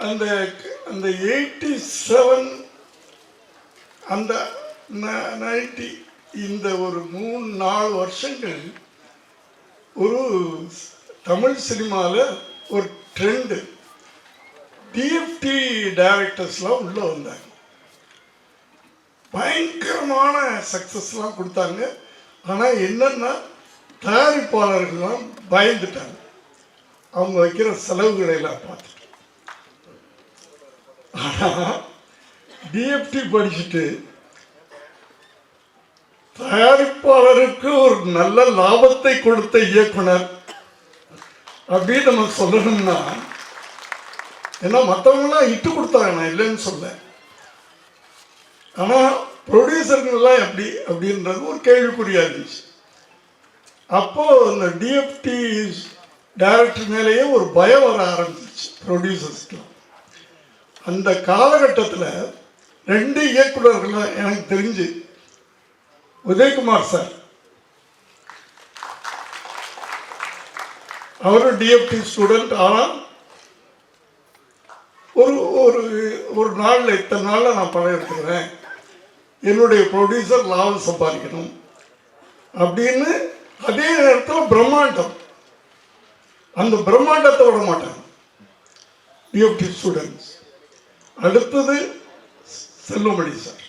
அந்த அந்த 87 அந்த 90 இந்த ஒரு 3-4 வருஷங்கள் ஒரு தமிழ் சினிமாவில் ஒரு ட்ரெண்டு. டிஎஃப்டி டைரக்டர்ஸ்லாம் உள்ளே வந்தாங்க, பயங்கரமான சக்ஸஸ்லாம் கொடுத்தாங்க. ஆனால் என்னென்னா தயாரிப்பாளர்கள்லாம் பயந்துட்டாங்க, அவங்க வைக்கிற செலவுகளை எல்லாம் பார்த்துட்டு. ஆனால் டிஎஃப்டி படிச்சுட்டு தயாரிப்பாளருக்கு ஒரு நல்ல லாபத்தை கொடுத்த இயக்குனர் அப்படின்னு நம்ம சொல்லணும்னா, ஏன்னா மற்றவங்களாம் இட்டு கொடுத்தாங்க, நான் இல்லைன்னு சொல்ல. ஆனால் ப்ரொடியூசர்கள்லாம் எப்படி அப்படின்றது ஒரு கேள்விக்குறியாக இருந்துச்சு. அப்போது அந்த டிஎஃப்டி டைரக்டர் மேலேயே ஒரு பயம் வர ஆரம்பிச்சிச்சு ப்ரொடியூசர்ஸ்க்கு. அந்த காலகட்டத்தில் 2 இயக்குநர்கள் எனக்கு தெரிஞ்சு, உதயகுமார் சார், அவரும் டிஎஃப்டி ஸ்டூடெண்ட். ஆனால் ஒரு நாளில் இத்தனை நாளில் நான் படம் எடுத்துக்கிறேன், என்னுடைய ப்ரொடியூசர் லாபம் சம்பாதிக்கணும் அப்படின்னு. அதே நேரத்தில் பிரம்மாண்டம், அந்த பிரம்மாண்டத்தை விட மாட்டாங்க டிஎஃப்டி ஸ்டூடெண்ட்ஸ். அடுத்தது செல்வமணி சார்.